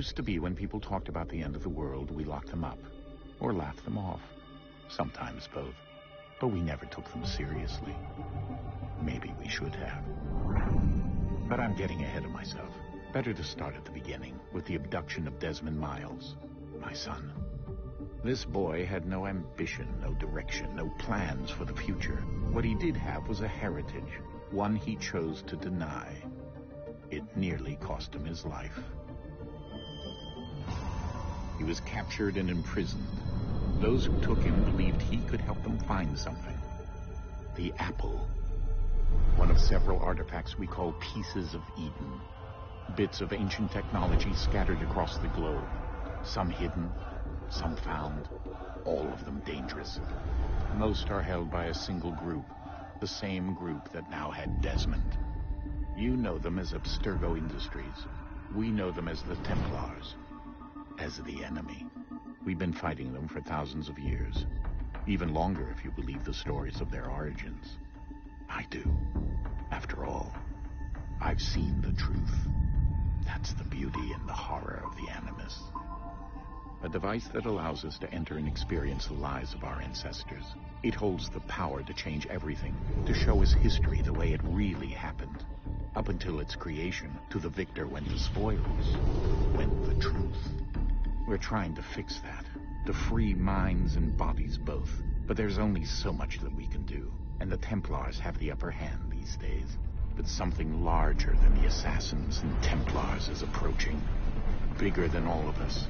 used to be when people talked about the end of the world, we locked them up. Or laughed them off. Sometimes both. But we never took them seriously. Maybe we should have. But I'm getting ahead of myself. Better to start at the beginning, with the abduction of Desmond Miles, my son. This boy had no ambition, no direction, no plans for the future. What he did have was a heritage, one he chose to deny. It nearly cost him his life. He was captured and imprisoned. Those who took him believed he could help them find something. The apple. One of several artifacts we call pieces of Eden. Bits of ancient technology scattered across the globe. Some hidden, some found, all of them dangerous. Most are held by a single group, the same group that now had Desmond. You know them as Abstergo Industries. We know them as the Templars, as the enemy. We've been fighting them for thousands of years, even longer if you believe the stories of their origins. I do. After all, I've seen the truth. That's the beauty and the horror of the Animus. A device that allows us to enter and experience the lives of our ancestors. It holds the power to change everything, to show us history the way it really happened. Up until its creation, to the victor went the spoils, went the truth. We're trying to fix that, to free minds and bodies both. But there's only so much that we can do, and the Templars have the upper hand these days. But something larger than the Assassins and Templars is approaching, bigger than all of us.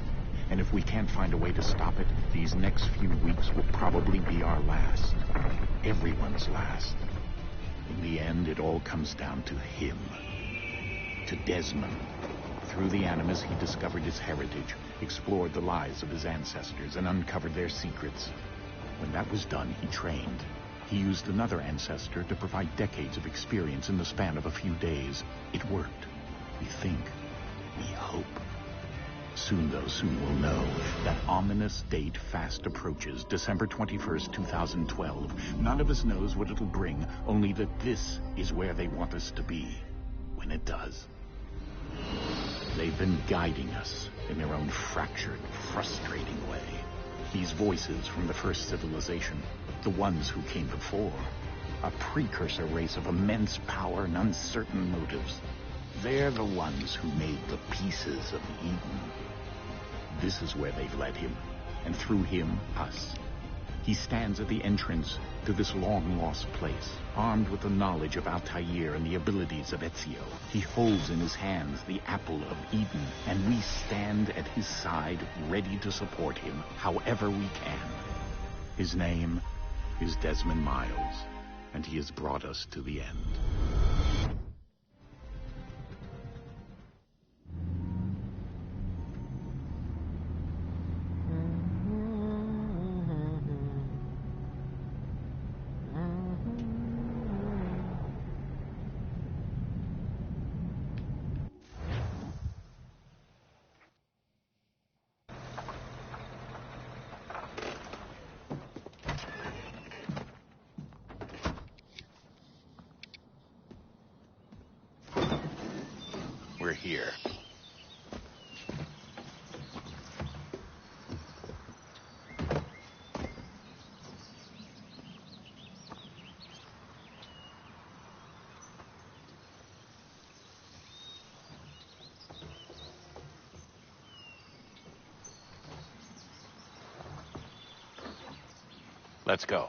And if we can't find a way to stop it, these next few weeks will probably be our last. Everyone's last. In the end, it all comes down to him. To Desmond. Through the Animus, he discovered his heritage, explored the lives of his ancestors, and uncovered their secrets. When that was done, he trained. He used another ancestor to provide decades of experience in the span of a few days. It worked. We think. We hope. Soon, though, soon we'll know. That ominous date fast approaches, December 21st, 2012. None of us knows what it'll bring, only that this is where they want us to be when it does. They've been guiding us in their own fractured, frustrating way. These voices from the first civilization, the ones who came before, a precursor race of immense power and uncertain motives. They're the ones who made the pieces of Eden. This is where they've led him, and through him, us. He stands at the entrance to this long-lost place, armed with the knowledge of Altair and the abilities of Ezio. He holds in his hands the apple of Eden, and we stand at his side, ready to support him however we can. His name is Desmond Miles, and he has brought us to the end. We're here. Let's go.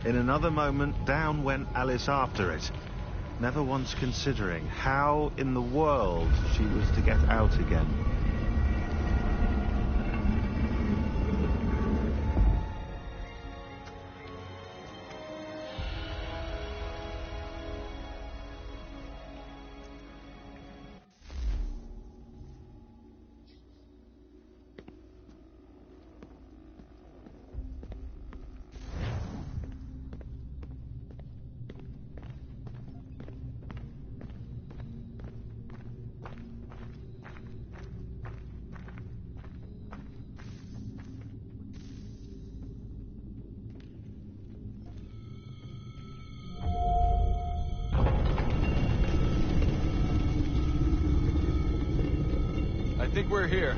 In another moment, down went Alice after it, never once considering how in the world she was to get out again. I think we're here.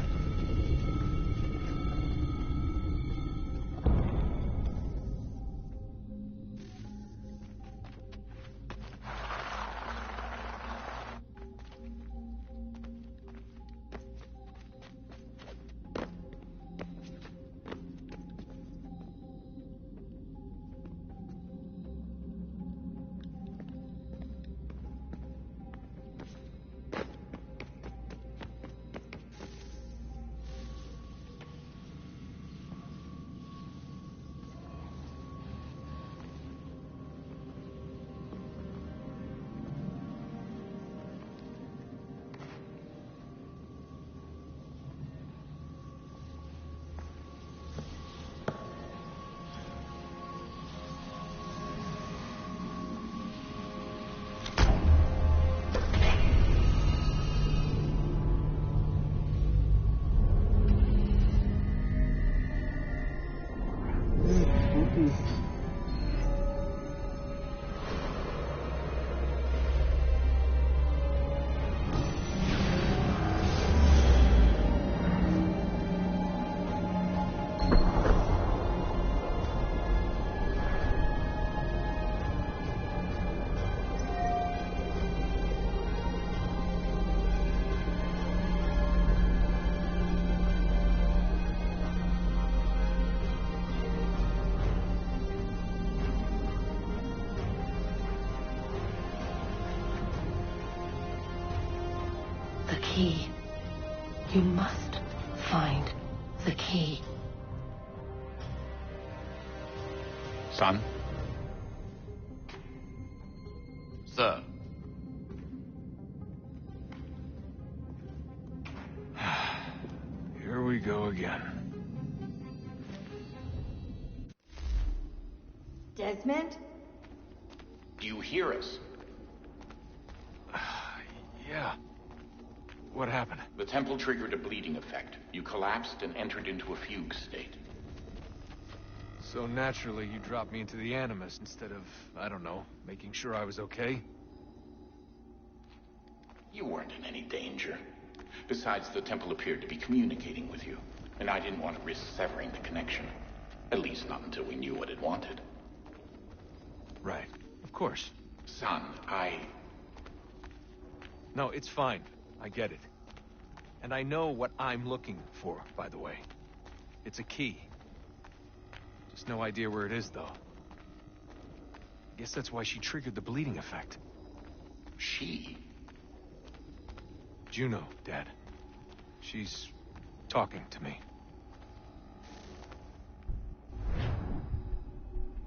The key. You must find the key. Son? Sir. Here we go again. Desmond? Do you hear us? Yeah. What happened? The temple triggered a bleeding effect. You collapsed and entered into a fugue state. So naturally, you dropped me into the Animus instead of, I don't know, making sure I was okay? You weren't in any danger. Besides, the temple appeared to be communicating with you, and I didn't want to risk severing the connection. At least not until we knew what it wanted. Right. Of course. Son, No, it's fine. I get it. And I know what I'm looking for, by the way. It's a key. Just no idea where it is, though. Guess that's why she triggered the bleeding effect. She? Juno, Dad. She's talking to me.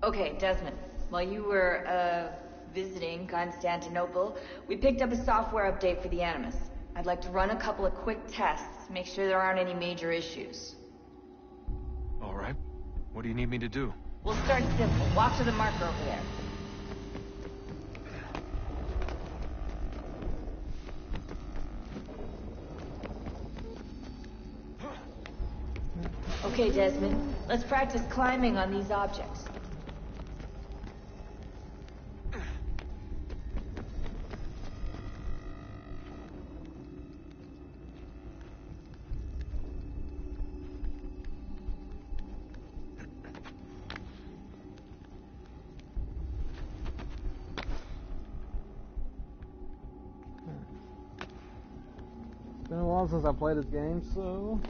Okay, Desmond. While you were, visiting Constantinople, we picked up a software update for the Animus. I'd like to run a couple of quick tests, make sure there aren't any major issues. All right. What do you need me to do? We'll start simple. Walk to the marker over there. Okay, Desmond. Let's practice climbing on these objects. It's been a while since I played this game, so...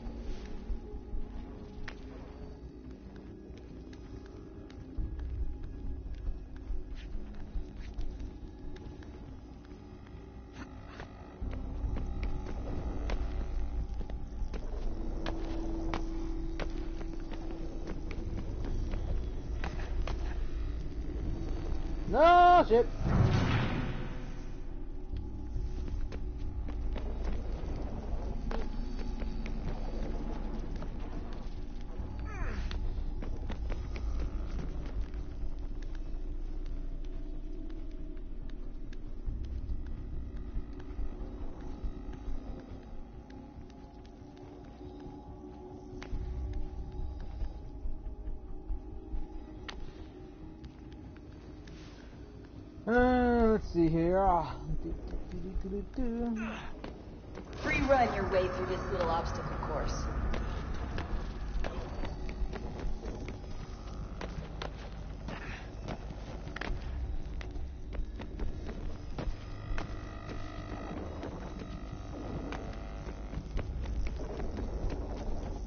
No shit. Let's see here. Free run your way through this little obstacle course.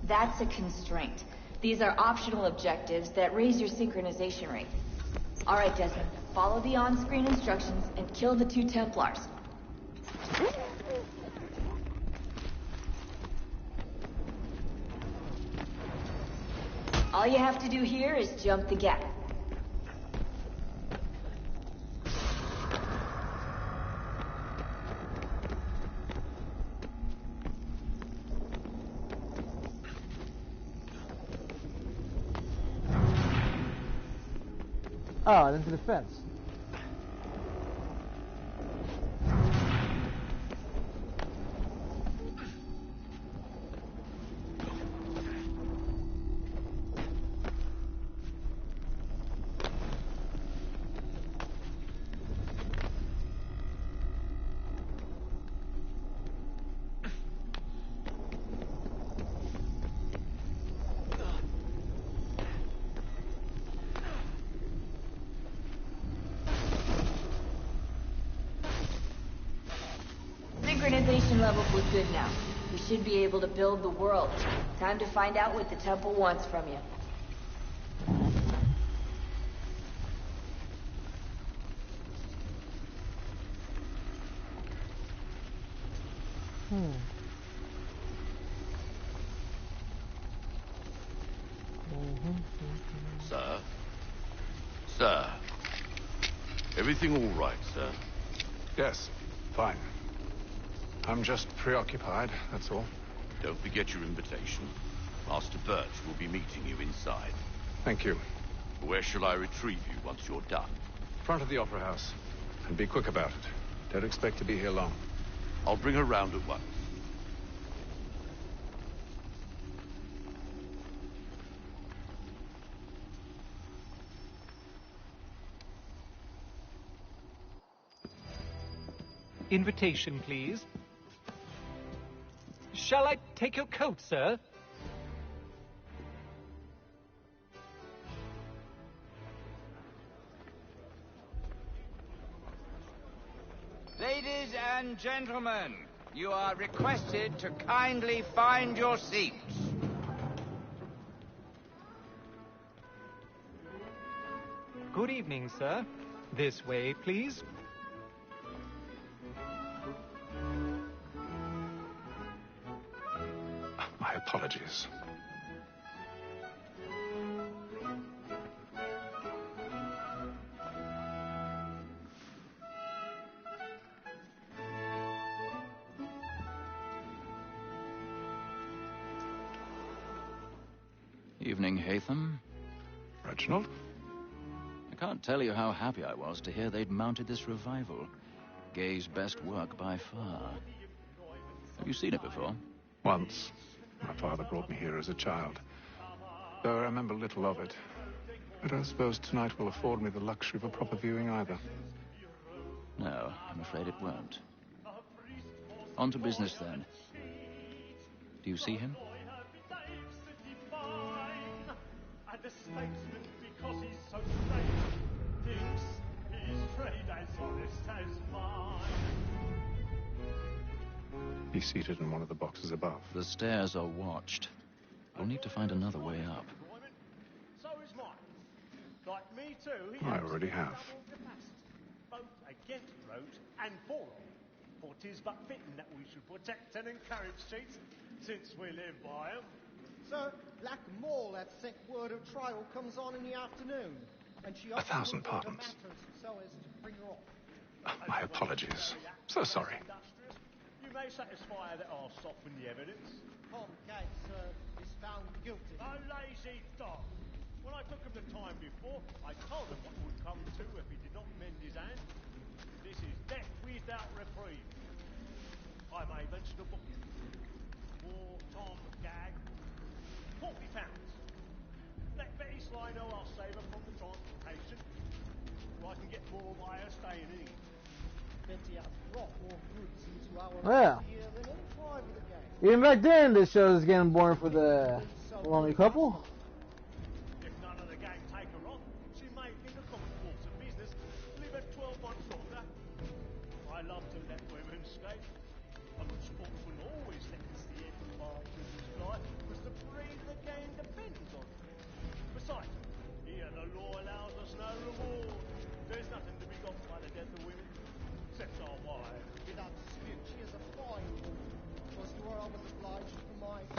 That's a constraint. These are optional objectives that raise your synchronization rate. All right, Desmond. Follow the on-screen instructions and kill the 2 Templars. All you have to do here is jump the gap. Oh, into the fence. Synchronization levels look good now. We should be able to build the world. Time to find out what the temple wants from you. Sir? Sir? Everything all right, sir? Yes, fine. I'm just preoccupied, that's all. Don't forget your invitation. Master Birch will be meeting you inside. Thank you. Where shall I retrieve you once you're done? Front of the Opera House. And be quick about it. Don't expect to be here long. I'll bring her round at once. Invitation, please. Shall I take your coat, sir? Ladies and gentlemen, you are requested to kindly find your seats. Good evening, sir. This way, please. My apologies. Evening, Hatham. Reginald? I can't tell you how happy I was to hear they'd mounted this revival. Gay's best work by far. Have you seen it before? Once. My father brought me here as a child. Though I remember little of it. I don't suppose tonight will afford me the luxury of a proper viewing either. No, I'm afraid it won't. On to business, then. Do you see him? The statesman, because he's so straight, thinks his trade as honest as mine. He's seated in one of the boxes above. The stairs are watched. We'll need to find another way up. So is mine. Like me too, he I already have. both against roads and for them. For 'tis but fitting that we should protect and encourage streets, since we live by 'em. So, like Maul had sent word of trial comes on in the afternoon. 1,000 pardons. My apologies. So sorry. You may satisfy that I'll soften the evidence. Tom Gates is found guilty. A lazy dog. When I took him the time before, I told him what would come to if he did not mend his hand. This is death without reprieve. I may mention a book. For Tom Gag, £40. Let Betty Sly know I'll save her from the transportation, or I can get more by her staying in. Betty has brought more goods into our here than any time of the game. Even back then, this show was getting boring for the lonely couple. If none of the gang take her on, she may think a common course of business, live at 12 months longer. I love to let women skate. A good sportsman always lets the end part of his life, because the breed of the game depends on it. Besides, here the law allows us no reward. There's nothing to be got by the death of women, except our wives. Without dispute, she is a fine woman. Was to her I was obliged for mine.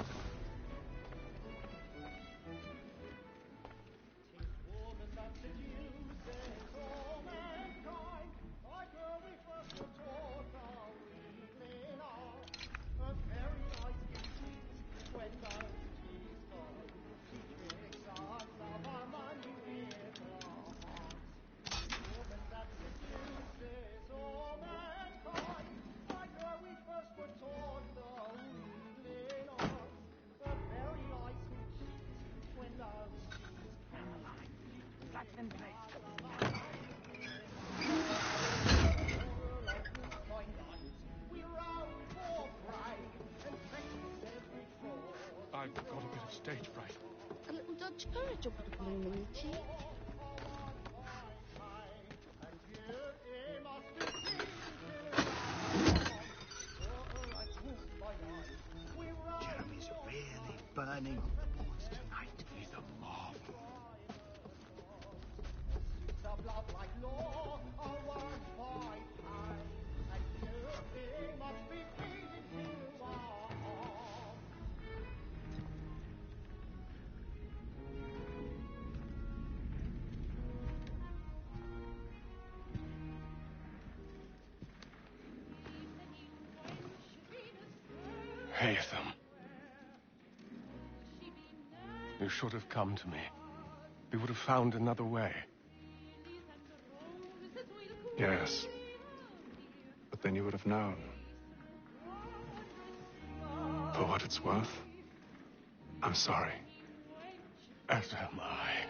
Tis woman that seduces all mankind, like her we first were taught our evening hour. A very nice indeed, when down she's gone. She tricks us of our money with her heart. Woman that seduces all mankind, like her we first were taught our evening hour. A very nice indeed, when down she's gone. Saxon place. I've got a bit of stage fright. A little Dutch courage will put a bloom in your cheek. Jeremy's really burning on the boards tonight. He's a marvel. Haytham. You should have come to me. We would have found another way. Yes. But then you would have known. For what it's worth, I'm sorry. As am I.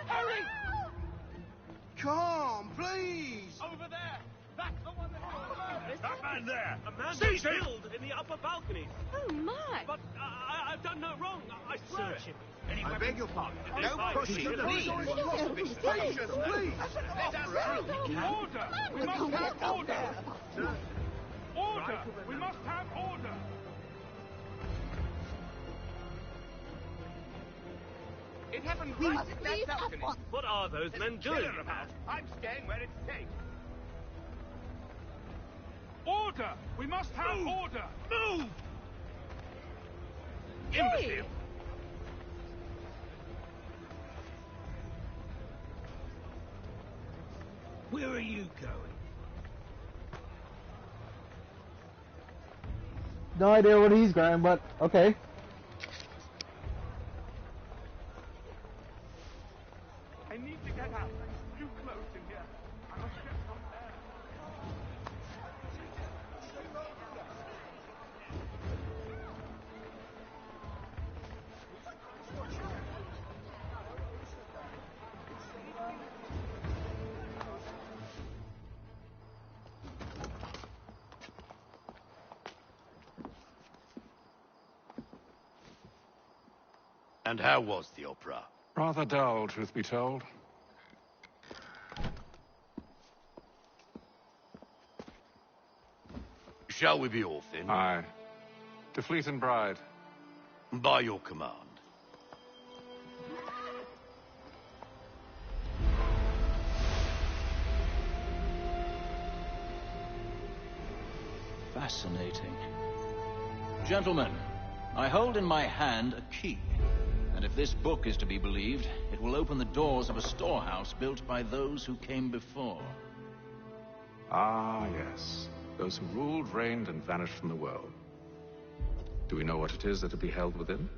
Hurry! Come, please! Over there! That's the one that... That man there! A man Seize him! killed in the upper balcony. Oh, my! But I've done no wrong. I swear it. I beg your pardon. No pushing, please! Please, please! Let us through! Order! We must have order! Order! We must have order! It happened right at that balcony. What are those men doing? I'm staying where it's safe. Order! We must have order! Move! Imbecile! Where are you going? No idea what he's going, but okay. I need to get out. It's too close in here. I must get some air. And how was the opera? Rather dull, truth be told. Shall we be off in? Aye. To Fleet and Bride. By your command. Fascinating. Gentlemen, I hold in my hand a key. And if this book is to be believed, it will open the doors of a storehouse built by those who came before. Ah, yes. Those who ruled, reigned, and vanished from the world. Do we know what it is that will be held within?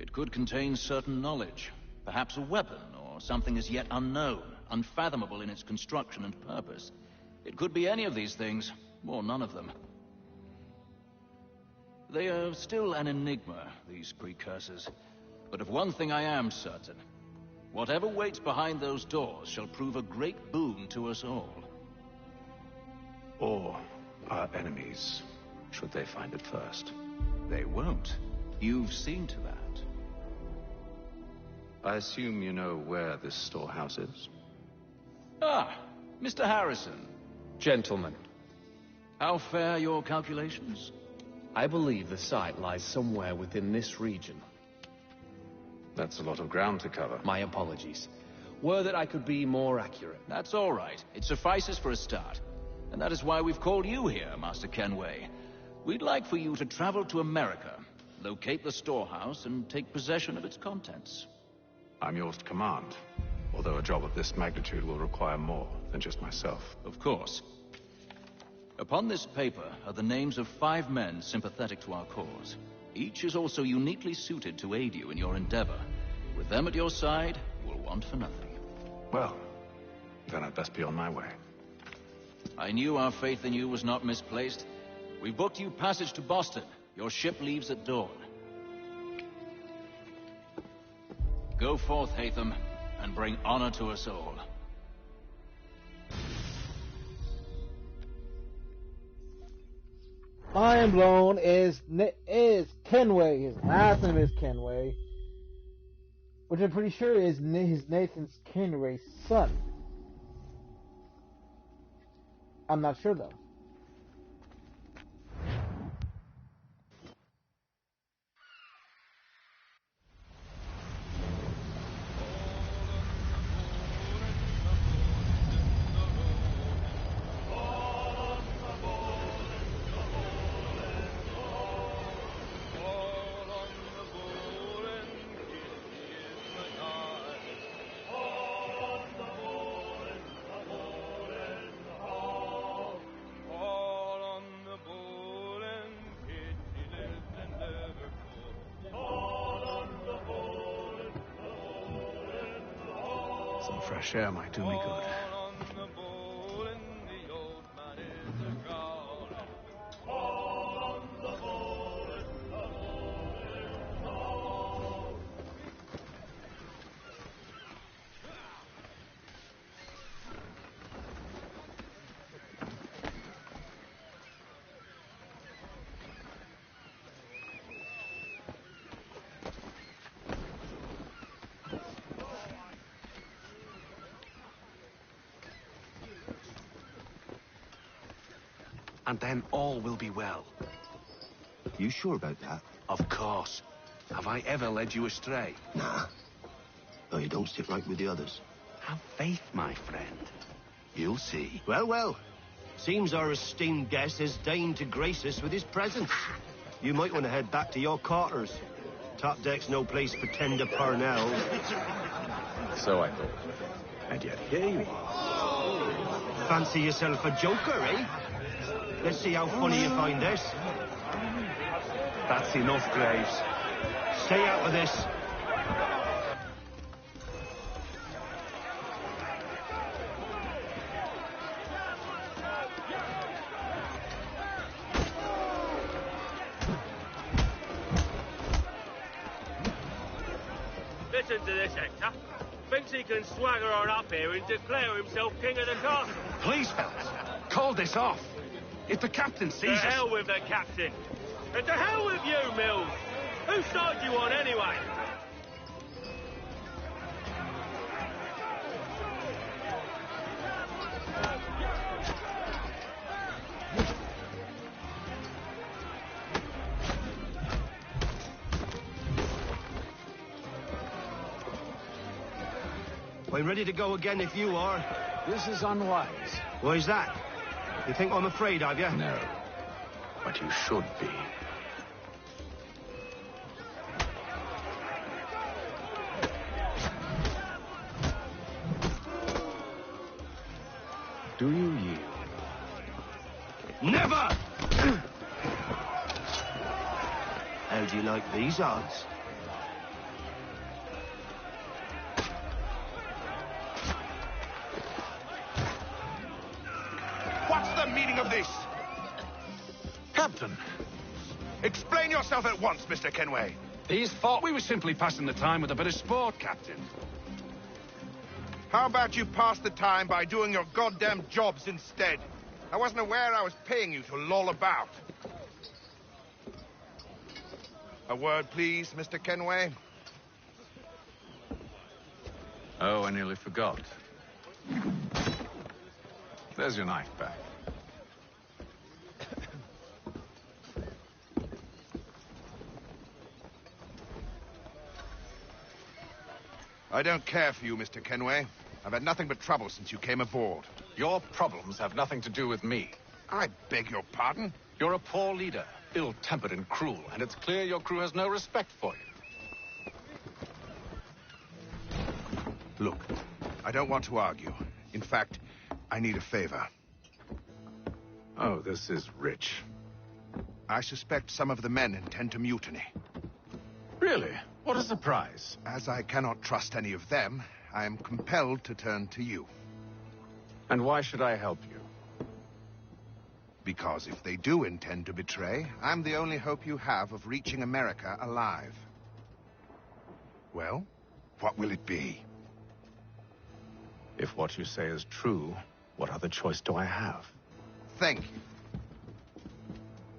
It could contain certain knowledge. Perhaps a weapon, or something as yet unknown, unfathomable in its construction and purpose. It could be any of these things, or none of them. They are still an enigma, these precursors. But of one thing I am certain. Whatever waits behind those doors shall prove a great boon to us all. Or our enemies, should they find it first. They won't. You've seen to that. I assume you know where this storehouse is? Ah, Mr. Harrison. Gentlemen. How fare your calculations? I believe the site lies somewhere within this region. That's a lot of ground to cover. My apologies. Were that I could be more accurate. That's all right. It suffices for a start. And that is why we've called you here, Master Kenway. We'd like for you to travel to America, locate the storehouse, and take possession of its contents. I'm yours to command, although a job of this magnitude will require more than just myself. Of course. Upon this paper are the names of 5 men sympathetic to our cause. Each is also uniquely suited to aid you in your endeavor. With them at your side, you will want for nothing. Well, then I'd best be on my way. I knew our faith in you was not misplaced. We booked you passage to Boston. Your ship leaves at dawn. Go forth, Hatham, and bring honor to us all. Mind Blown is Kenway. His last name is Kenway, which I'm pretty sure is Nathan Kenway's son. I'm not sure though. Some fresh air might do me good. And then all will be well. You sure about that? Of course. Have I ever led you astray? Nah. No, you don't sit right with the others. Have faith, my friend. You'll see. Well, well. Seems our esteemed guest has deigned to grace us with his presence. You might want to head back to your quarters. Top deck's no place for tender Parnell. So I thought. And yet here you are. Fancy yourself a joker, eh? Let's see how funny you find this. That's enough, Graves. Stay out of this. Listen to this, Hector. Thinks he can swagger on up here and declare himself king of the castle. Please, fellas, call this off. If the captain sees us... To hell with the captain. And to hell with you, Mills. Whose side you on, anyway? I'm ready to go again if you are. This is unwise. Why's that? You think I'm afraid of you? No. But you should be. Do you yield? Never! How do you like these odds? What's the meaning of this? Captain! Explain yourself at once, Mr. Kenway. These thought we were simply passing the time with a bit of sport, Captain. How about you pass the time by doing your goddamn jobs instead? I wasn't aware I was paying you to loll about. A word, please, Mr. Kenway. Oh, I nearly forgot. There's your knife back. I don't care for you, Mr. Kenway. I've had nothing but trouble since you came aboard. Your problems have nothing to do with me. I beg your pardon? You're a poor leader, ill-tempered and cruel, and it's clear your crew has no respect for you. Look, I don't want to argue. In fact, I need a favor. Oh, this is rich. I suspect some of the men intend to mutiny. Really? What a surprise. As I cannot trust any of them, I am compelled to turn to you. And why should I help you? Because if they do intend to betray, I'm the only hope you have of reaching America alive. Well, what will it be? If what you say is true, what other choice do I have? Thank you.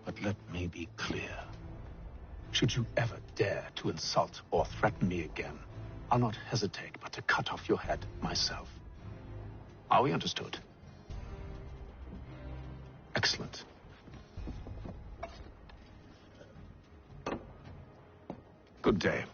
But let me be clear. Should you ever dare to insult or threaten me again, I'll not hesitate but to cut off your head myself. Are we understood? Excellent. Good day.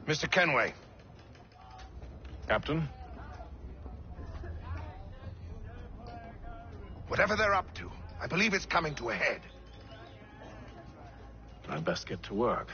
Mr. Kenway. Captain? Whatever they're up to, I believe it's coming to a head. I'd best get to work.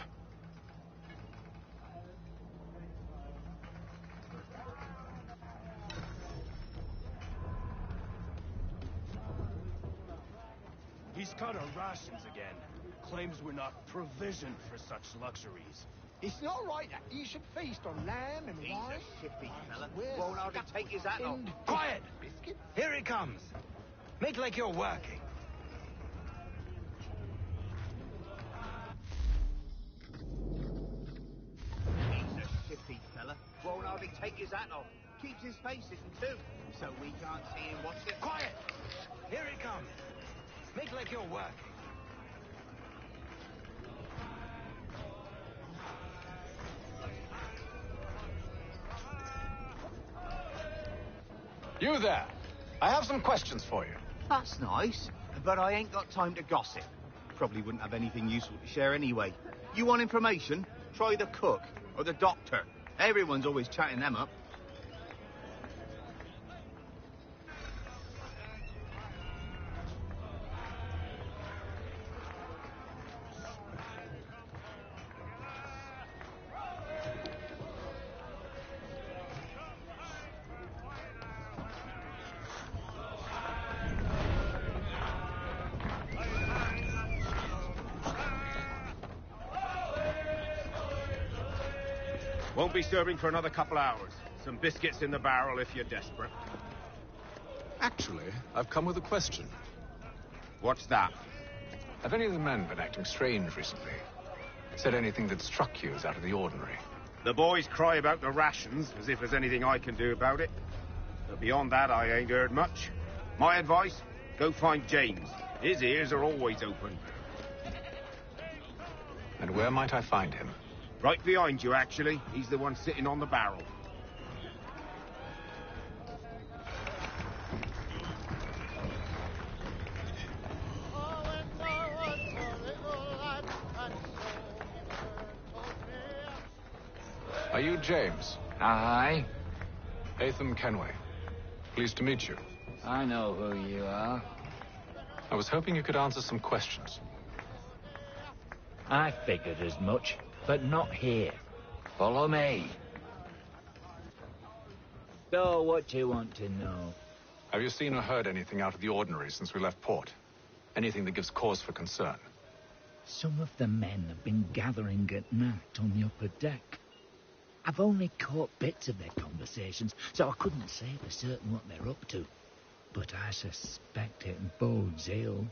He's cut our rations again. Claims we're not provisioned for such luxuries. It's not right that you should feast on lamb and wine. He's a shippy fella. Where's Won't hardly take his hat off. Quiet! Biscuit? Here he comes. Make like you're working. He's a shippy fella. Won't hardly take his hat off. Keeps his face hidden too, so we can't see him watching. Quiet! Here he comes. Make like you're working. You there. I have some questions for you. That's nice, but I ain't got time to gossip. Probably wouldn't have anything useful to share anyway. You want information? Try the cook or the doctor. Everyone's always chatting them up. Won't be serving for another couple hours. Some biscuits in the barrel if you're desperate. Actually, I've come with a question. What's that? Have any of the men been acting strange recently? Said anything that struck you as out of the ordinary? The boys cry about the rations, as if there's anything I can do about it. But beyond that, I ain't heard much. My advice, go find James. His ears are always open. And where might I find him? Right behind you, actually. He's the one sitting on the barrel. Are you James? Aye. Atham Kenway. Pleased to meet you. I know who you are. I was hoping you could answer some questions. I figured as much, but not here. Follow me. So, what do you want to know? Have you seen or heard anything out of the ordinary since we left port? Anything that gives cause for concern? Some of the men have been gathering at night on the upper deck. I've only caught bits of their conversations, so I couldn't say for certain what they're up to. But I suspect it bodes ill.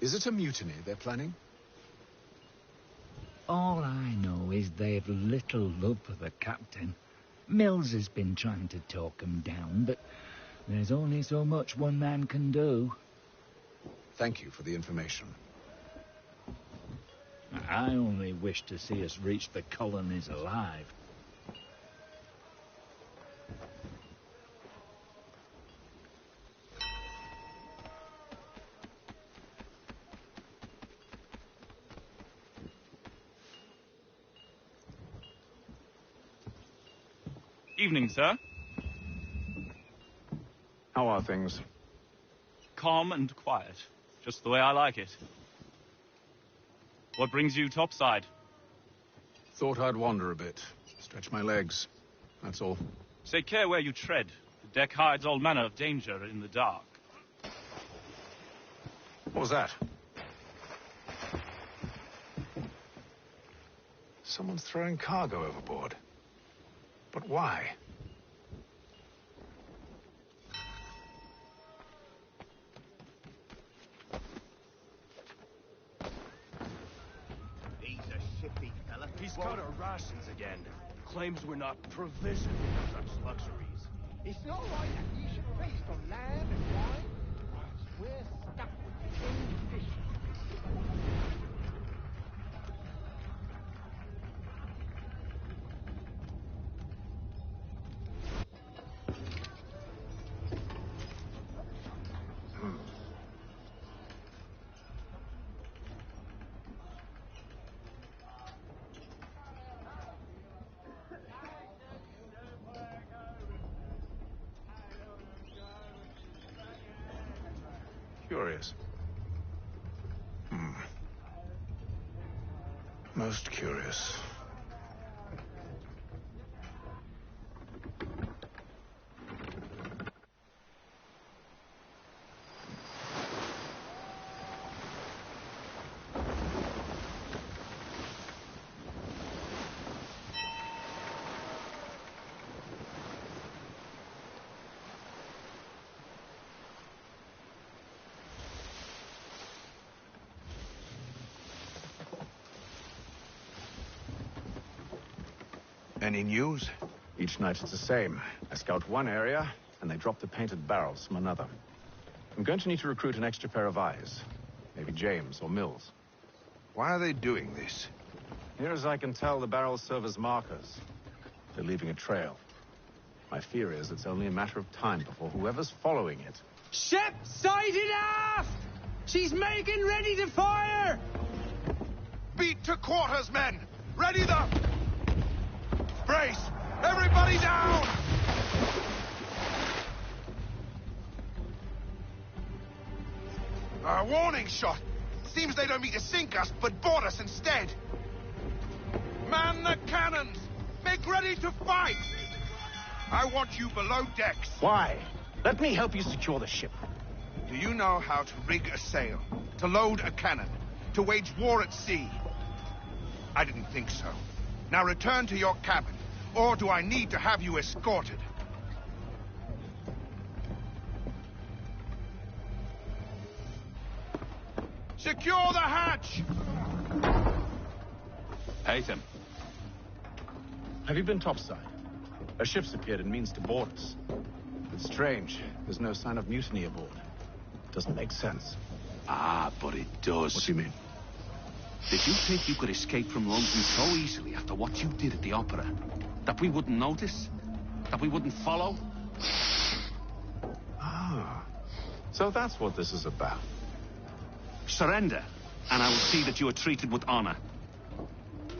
Is it a mutiny they're planning? All I know is they've little love for the captain. Mills has been trying to talk 'em down, but there's only so much one man can do. Thank you for the information. I only wish to see us reach the colonies alive. Evening, sir. How are things? Calm and quiet. Just the way I like it. What brings you topside? Thought I'd wander a bit. Stretch my legs. That's all. Take care where you tread. The deck hides all manner of danger in the dark. What was that? Someone's throwing cargo overboard. But why? He's a shifty fella. He's cut our rations again. Claims we're not provisioned with such luxuries. It's not right that you should feast on lamb and wine. We're stuck with the same conditions. Curious. Most curious. Any news? Each night it's the same. I scout one area, and they drop the painted barrels from another. I'm going to need to recruit an extra pair of eyes. Maybe James or Mills. Why are they doing this? Near as I can tell, the barrels serve as markers. They're leaving a trail. My fear is it's only a matter of time before whoever's following it... Ship sighted aft! She's making ready to fire! Beat to quarters, men! Ready the... Brace! Everybody down! A warning shot! Seems they don't mean to sink us, but board us instead. Man the cannons! Make ready to fight! I want you below decks. Why? Let me help you secure the ship. Do you know how to rig a sail? To load a cannon? To wage war at sea? I didn't think so. Now return to your cabin, or do I need to have you escorted? Secure the hatch! Haytham. Have you been topside? A ship's appeared and means to board us. It's strange. There's no sign of mutiny aboard. Doesn't make sense. Ah, but it does. What do you mean? Did you think you could escape from London so easily after what you did at the opera? That we wouldn't notice? That we wouldn't follow? Ah, so that's what this is about. Surrender, and I will see that you are treated with honor.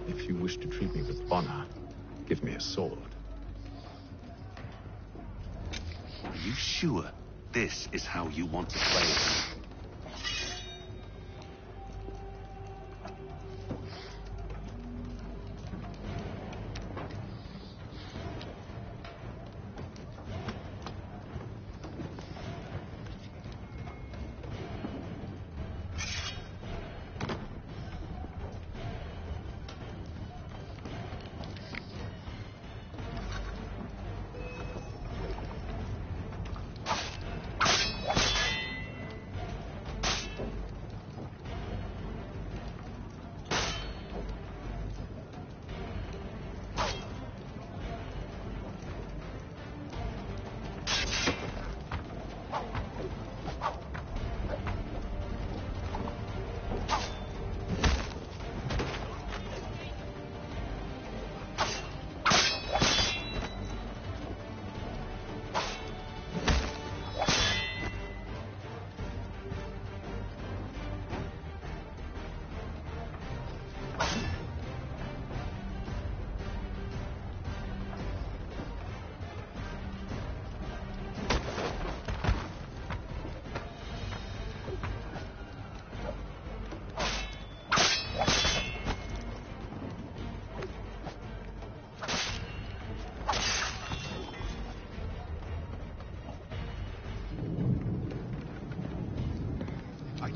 If you wish to treat me with honor, give me a sword. Are you sure this is how you want to play it?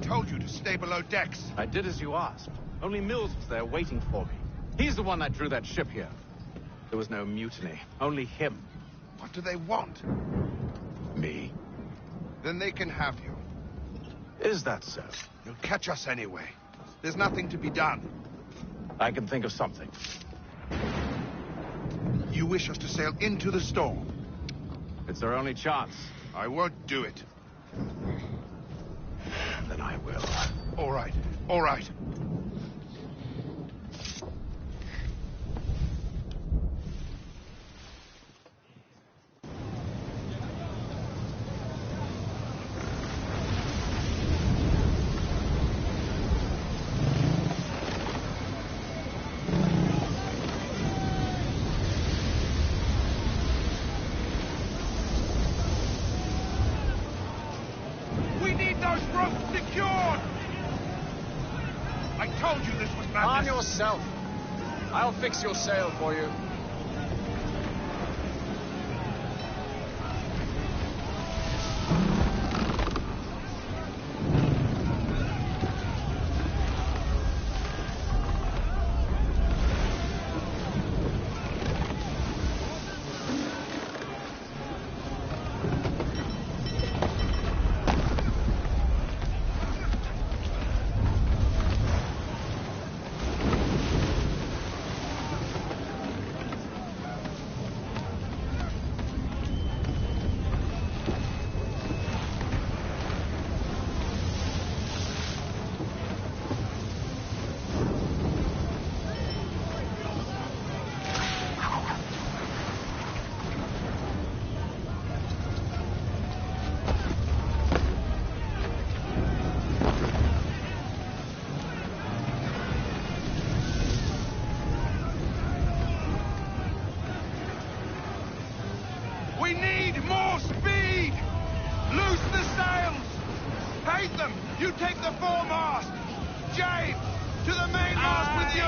Told you to stay below decks. I did as you asked. Only Mills was there waiting for me. He's the one that drew that ship here. There was no mutiny, only him. What do they want? Me. Then they can have you. Is that so? You'll catch us anyway. There's nothing to be done. I can think of something. You wish us to sail into the storm? It's our only chance. I won't do it. Then I will. All right. All right. Arm yourself. I'll fix your sail for you. We need more speed! Loose the sails! Hate them! You take the foremast! James! To the mainmast with you!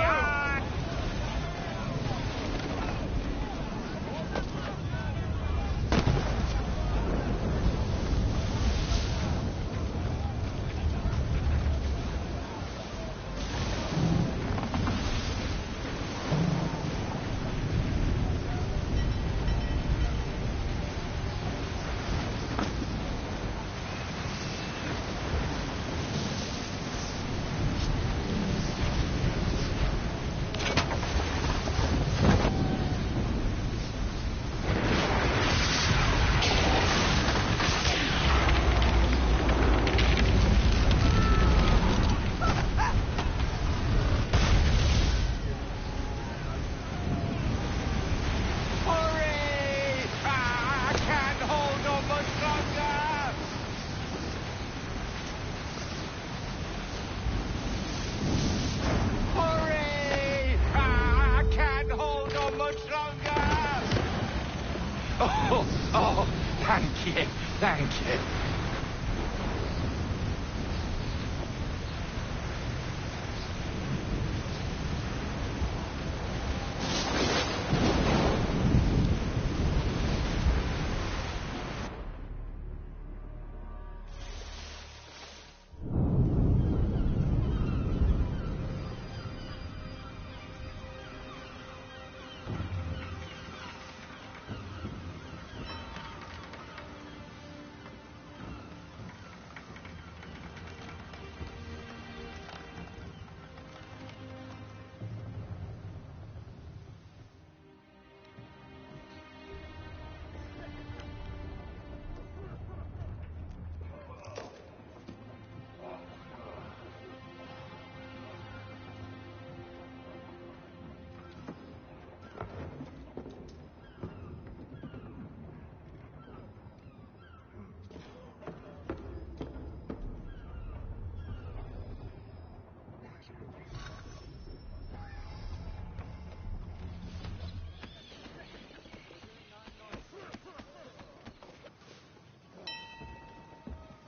Thank you. Thank you.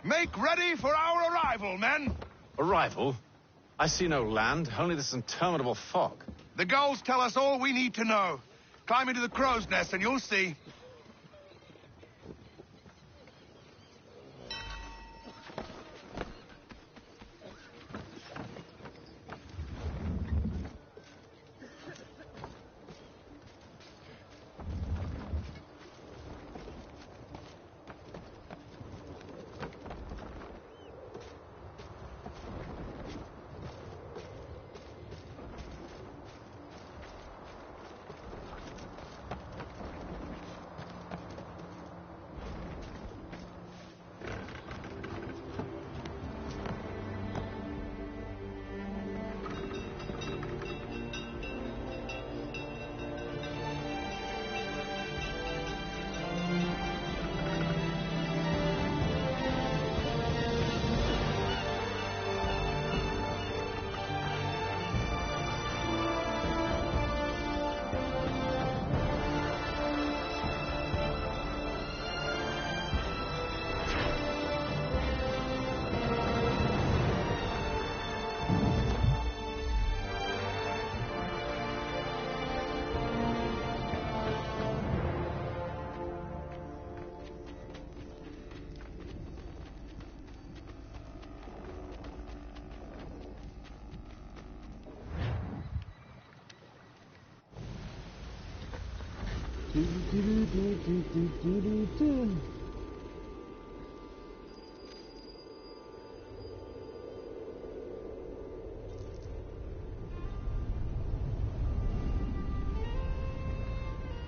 Make ready for our arrival, men! Arrival? I see no land, only this interminable fog. The gulls tell us all we need to know. Climb into the crow's nest and you'll see.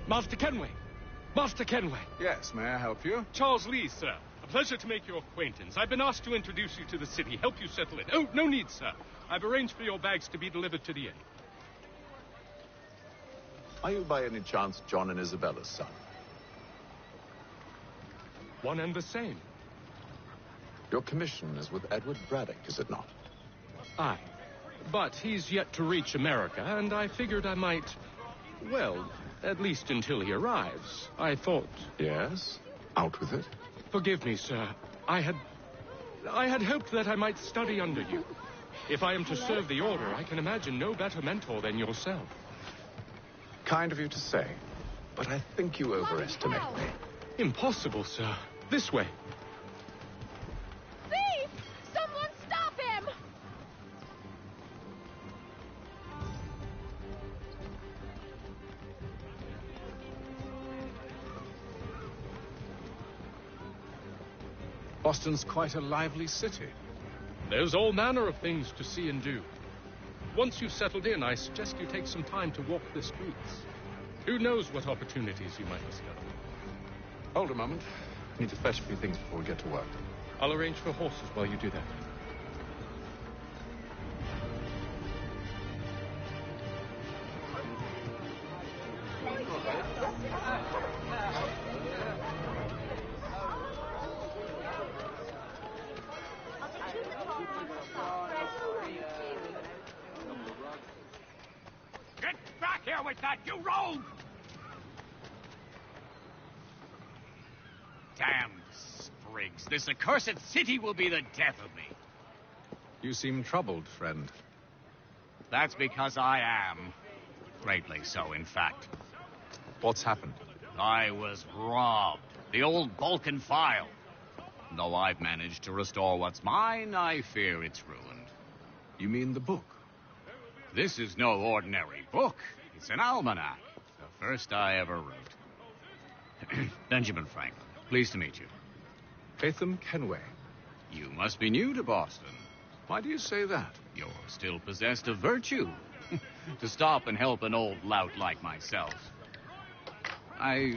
Master Kenway! Master Kenway! Yes, may I help you? Charles Lee, sir. A pleasure to make your acquaintance. I've been asked to introduce you to the city, help you settle it. Oh, no need, sir. I've arranged for your bags to be delivered to the inn. Are you by any chance John and Isabella's son? One and the same. Your commission is with Edward Braddock, is it not? Aye. But he's yet to reach America, and I figured I might... Well, at least until he arrives. I thought... Yes? Out with it. Forgive me, sir. I had hoped that I might study under you. If I am to serve the Order, I can imagine no better mentor than yourself. Kind of you to say, but I think you overestimate me. Impossible, sir. This way. Thief! Someone stop him! Boston's quite a lively city. There's all manner of things to see and do. Once you've settled in, I suggest you take some time to walk the streets. Who knows what opportunities you might discover. Hold a moment. I need to fetch a few things before we get to work. I'll arrange for horses while you do that. Get back here with that, you rogue! Damn sprigs. This accursed city will be the death of me. You seem troubled, friend. That's because I am. Greatly so, in fact. What's happened? I was robbed. The old Vulcan file. Though I've managed to restore what's mine, I fear it's ruined. You mean the book? This is no ordinary book. It's an almanac. The first I ever wrote. Benjamin Franklin, pleased to meet you. Hatham Kenway. You must be new to Boston. Why do you say that? You're still possessed of virtue. To stop and help an old lout like myself. I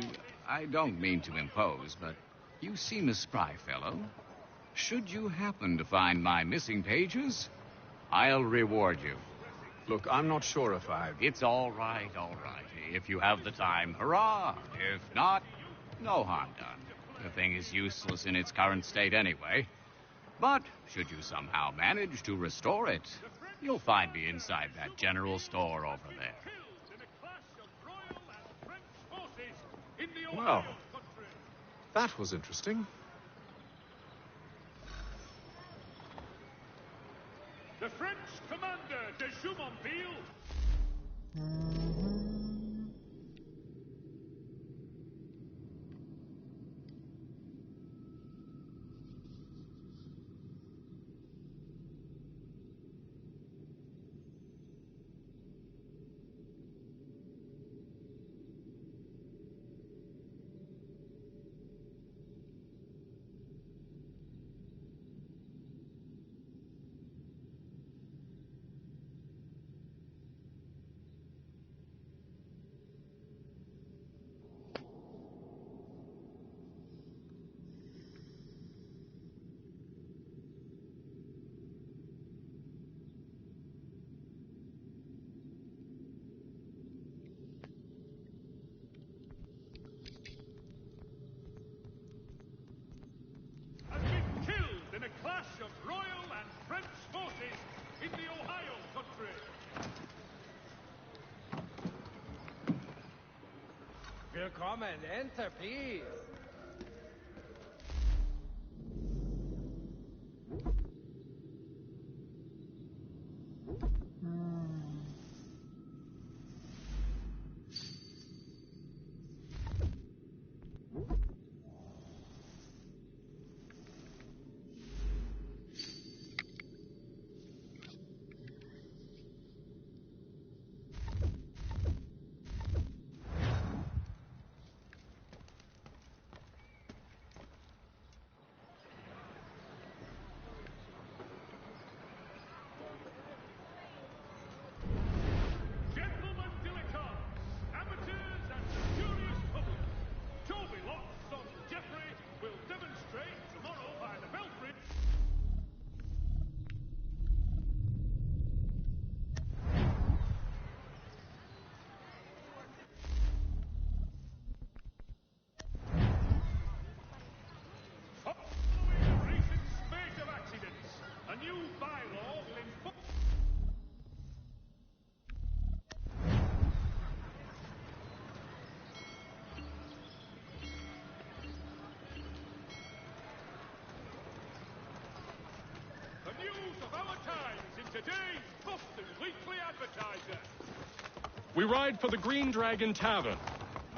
don't mean to impose, but you seem a spry fellow. Should you happen to find my missing pages, I'll reward you. Look, I'm not sure if I... It's all right, all right. If you have the time, hurrah. If not, no harm done. The thing is useless in its current state anyway. But should you somehow manage to restore it, you'll find me inside that general store over there. Well, that was interesting. The French commander de Jumonville. In a clash of Royal and French forces in the Ohio country. Willkommen, enter, please. Today's Boston Weekly Advertiser. We ride for the Green Dragon Tavern.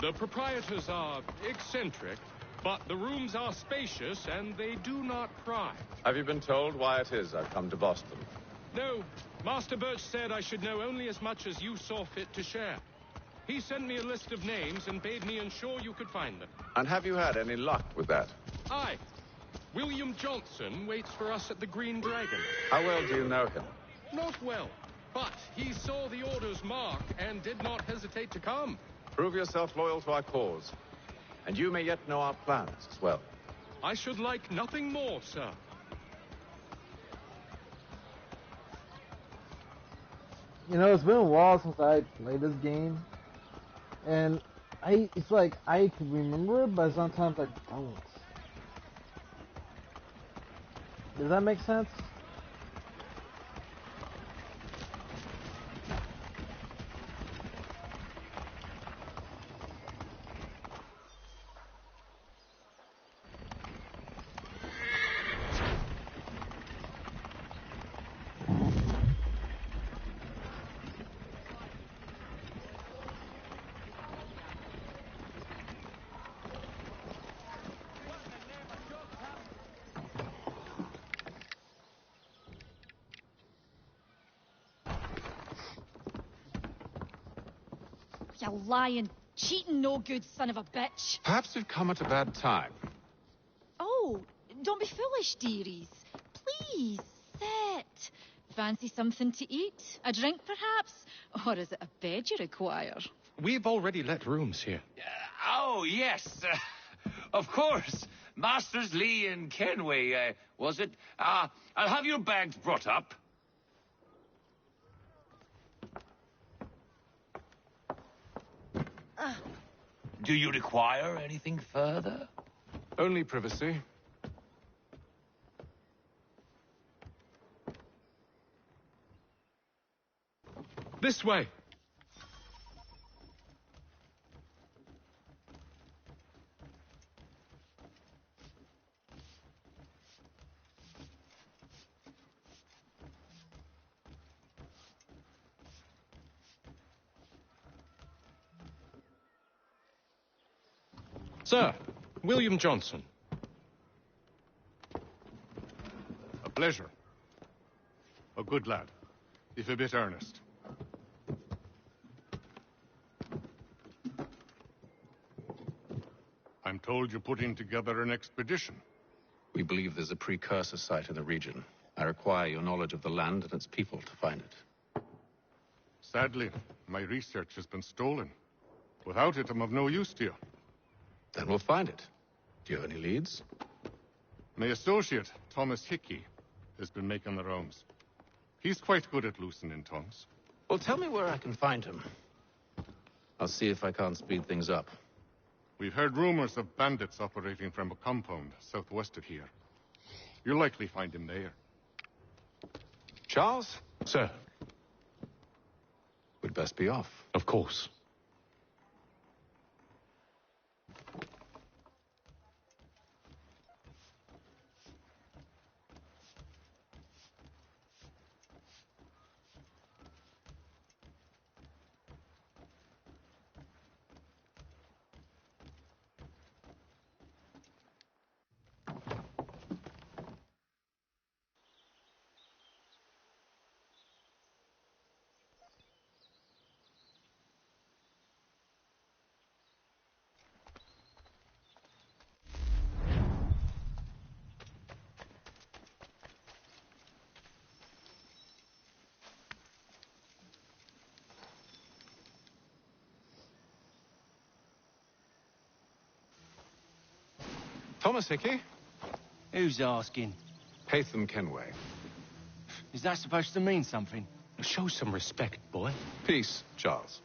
The proprietors are eccentric, but the rooms are spacious and they do not pry. Have you been told why it is I've come to Boston? No. Master Birch said I should know only as much as you saw fit to share. He sent me a list of names and bade me ensure you could find them. And have you had any luck with that? Aye. William Johnson waits for us at the Green Dragon. How well do you know him? Not well, but he saw the order's mark and did not hesitate to come. Prove yourself loyal to our cause, and you may yet know our plans as well. I should like nothing more, sir. You know, it's been a while since I played this game, and it's like I can remember it, but sometimes I don't. Does that make sense? You lying, cheating, no good son of a bitch. Perhaps we've come at a bad time. Oh, don't be foolish, dearies. Please, sit. Fancy something to eat? A drink, perhaps? Or is it a bed you require? We've already let rooms here. Oh, yes. Of course. Masters Lee and Kenway, was it? I'll have your bags brought up. Do you require anything further? Only privacy. This way. Sir, William Johnson. A pleasure. A good lad, if a bit earnest. I'm told you're putting together an expedition. We believe there's a precursor site in the region. I require your knowledge of the land and its people to find it. Sadly, my research has been stolen. Without it, I'm of no use to you. Then we'll find it. Do you have any leads? My associate, Thomas Hickey, has been making the rounds. He's quite good at loosening tongues. Well, tell me where I can find him. I'll see if I can't speed things up. We've heard rumors of bandits operating from a compound southwest of here. You'll likely find him there. Charles? Sir. We'd best be off. Of course. Thomas Hickey? Who's asking? Haytham Kenway. Is that supposed to mean something? Show some respect, boy. Peace, Charles.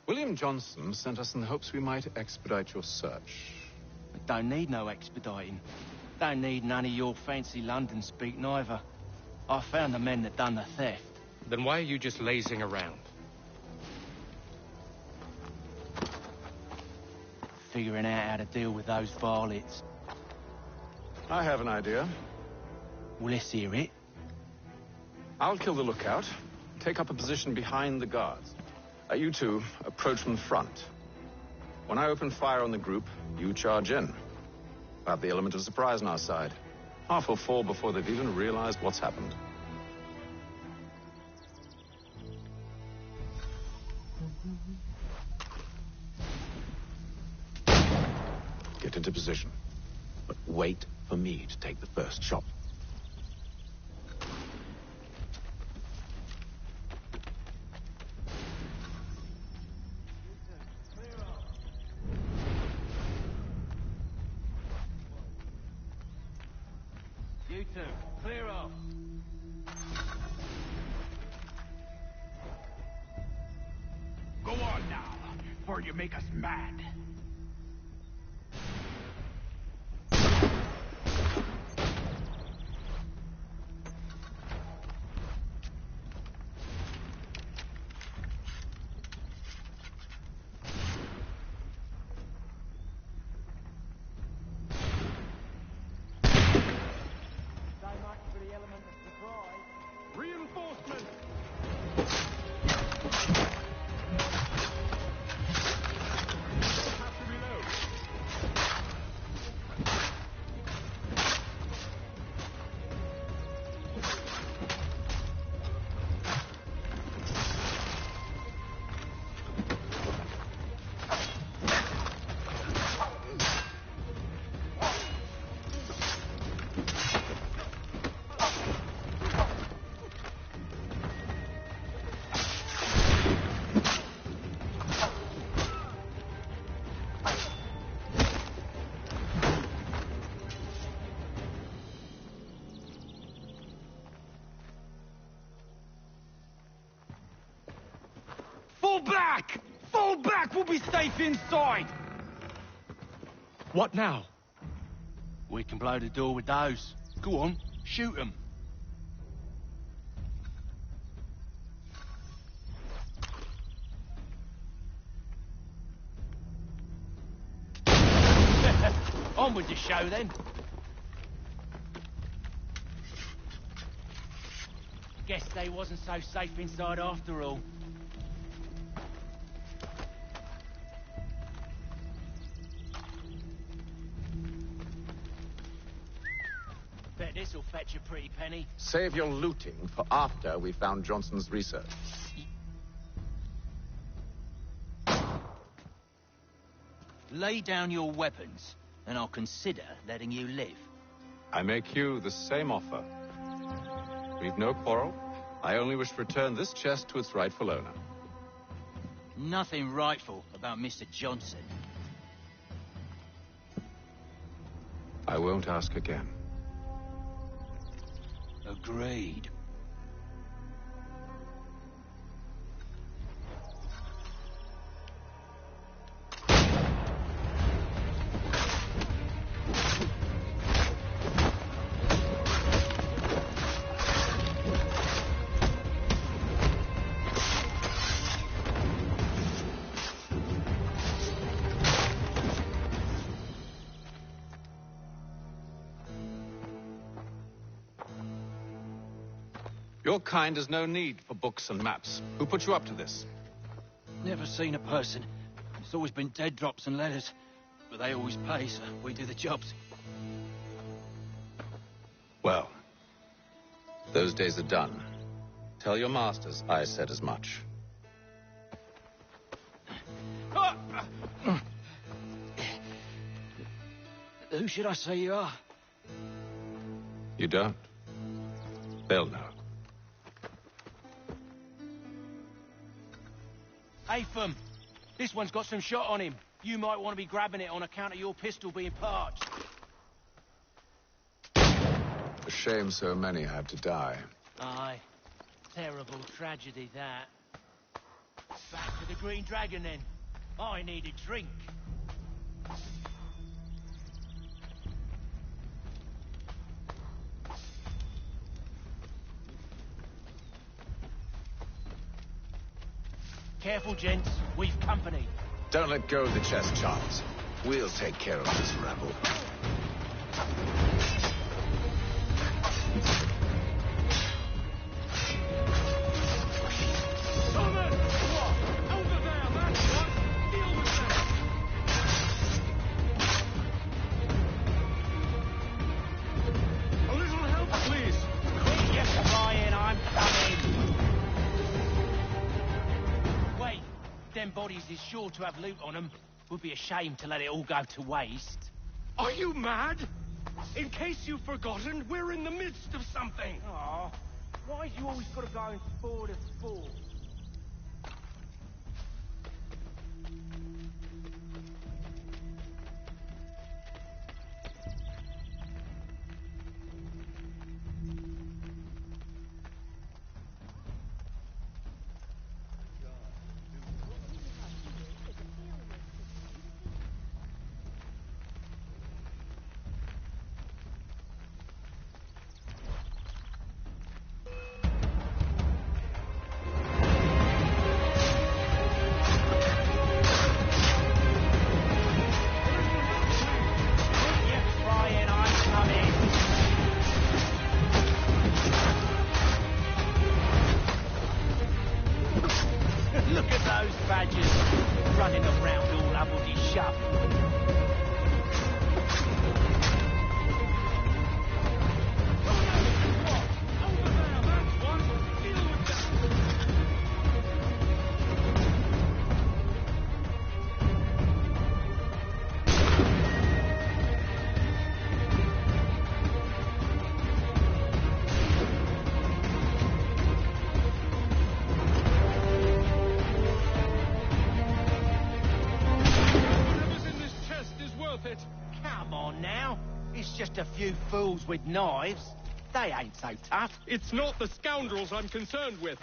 William Johnson sent us in the hopes we might expedite your search. I don't need no expediting. Don't need none of your fancy London speak neither. I found the men that done the theft. Then why are you just lazing around? Figuring out how to deal with those varlets. I have an idea. Well, let's hear it. I'll kill the lookout, take up a position behind the guards. You two approach from the front. When I open fire on the group, you charge in. Have the element of surprise on our side. Half will fall before they've even realized what's happened. Get into position. But wait for me to take the first shot. You two, clear off. Go on now, before you make us mad. Reinforcement! Fall back! Fall back! We'll be safe inside! What now? We can blow the door with those. Go on, shoot them. On with the show, then. Guess they wasn't so safe inside after all. Bet this'll fetch a pretty penny. Save your looting for after we found Johnson's research. Lay down your weapons, and I'll consider letting you live. I make you the same offer. We've no quarrel. I only wish to return this chest to its rightful owner. Nothing rightful about Mr. Johnson. I won't ask again. Agreed. Your kind has no need for books and maps. Who put you up to this? Never seen a person. It's always been dead drops and letters. But they always pay, so we do the jobs. Well, those days are done. Tell your masters I said as much. Who should I say you are? You don't? They'll know. Atham, this one's got some shot on him. You might want to be grabbing it on account of your pistol being parched. A shame so many had to die. Aye. Terrible tragedy, that. Back to the Green Dragon, then. I need a drink. Careful, gents. We've company. Don't let go of the chest, Charles. We'll take care of this rebel. A little help, please. Yes, Brian, I'm coming. Wait, them bodies is sure to have loot on them. Would be a shame to let it all go to waste. Are you mad? In case you've forgotten, we're in the midst of something. Aw, why's you always got to go in 4 to 4? Look at those badgers running around all hubbledy shut. Come on now. It's just a few fools with knives. They ain't so tough. It's not the scoundrels I'm concerned with.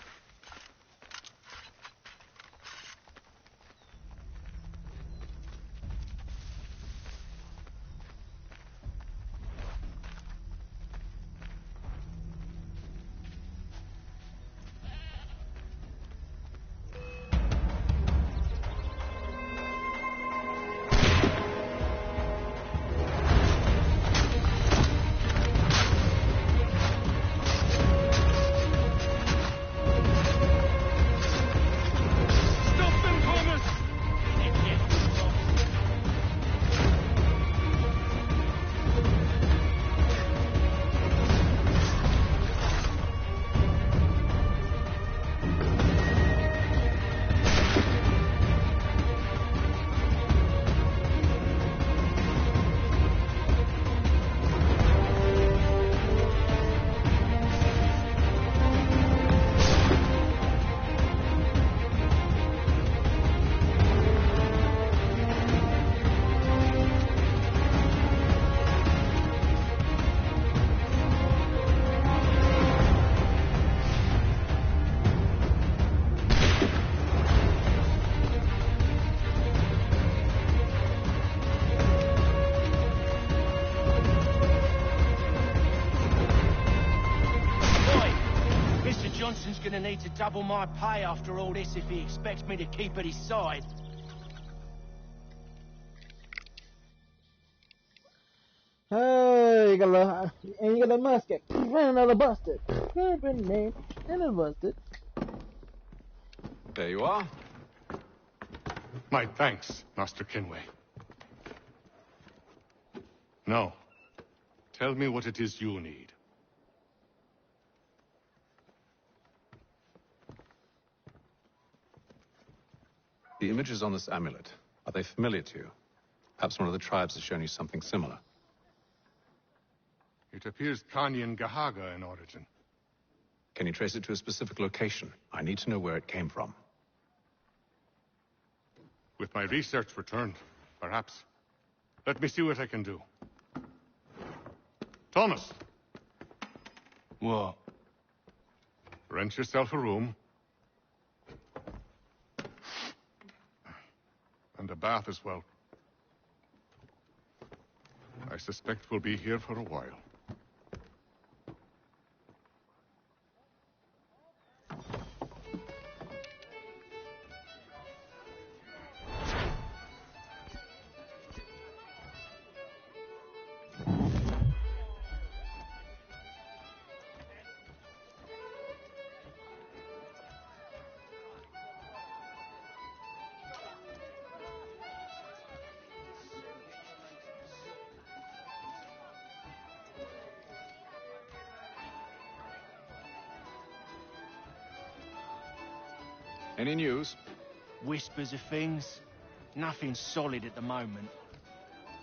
gonna need to double my pay after all this if he expects me to keep at his side. Hey, you got a musket. And another busted. Been named and busted. There you are. My thanks, Master Kenway. Now, tell me what it is you need. The images on this amulet, are they familiar to you? Perhaps one of the tribes has shown you something similar. It appears Kanyan Gahaga in origin. Can you trace it to a specific location? I need to know where it came from. With my research returned, perhaps. Let me see what I can do. Thomas! What? Rent yourself a room. And a bath as well. I suspect we'll be here for a while. Any news? Whispers of things. Nothing solid at the moment.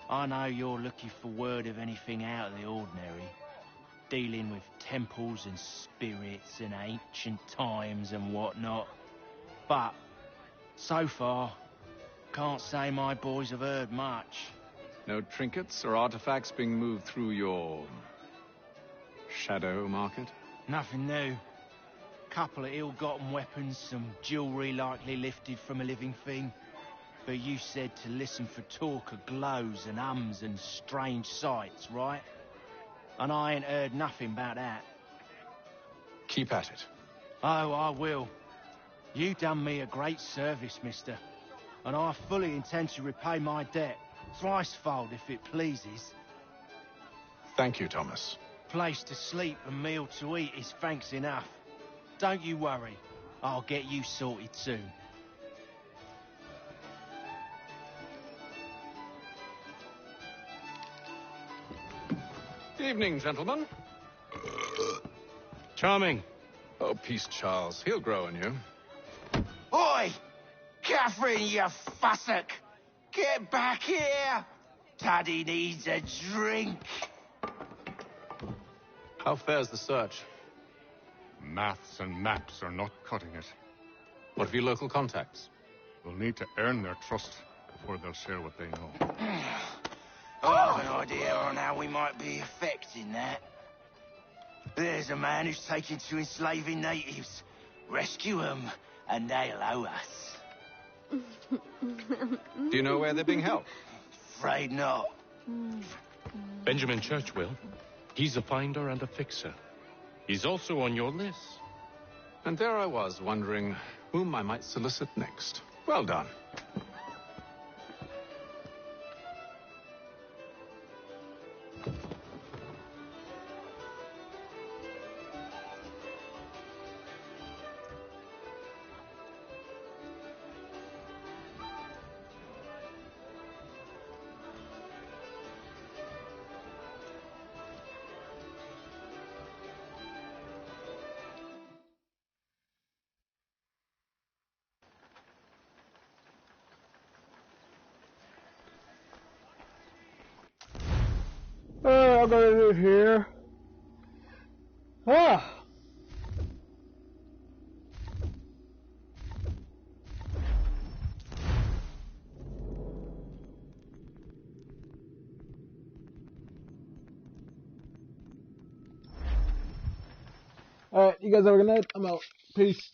I know you're looking for word of anything out of the ordinary. Dealing with temples and spirits and ancient times and whatnot. But, so far, can't say my boys have heard much. No trinkets or artifacts being moved through your... shadow market? Nothing new. Couple of ill-gotten weapons, some jewelry likely lifted from a living thing. But you said to listen for talk of glows and ums and strange sights, right? And I ain't heard nothing about that. Keep at it. Oh, I will. You done me a great service, mister. And I fully intend to repay my debt. Thricefold, if it pleases. Thank you, Thomas. Place to sleep and meal to eat is thanks enough. Don't you worry. I'll get you sorted soon. Evening, gentlemen. Charming. Oh, peace, Charles. He'll grow on you. Oi! Catherine, you fussock! Get back here! Taddy needs a drink. How fares the search? Maths and maps are not cutting it. What of your local contacts? We'll need to earn their trust before they'll share what they know. I have an idea on how we might be affecting that. There's a man who's taken to enslaving natives. Rescue them, and they'll owe us. Do you know where they're being held? Afraid not. Benjamin Church will. He's a finder and a fixer. He's also on your list. And there I was, wondering whom I might solicit next. Well done. I'm gonna do here. Ah! Alright, you guys have a good night. I'm out. Peace.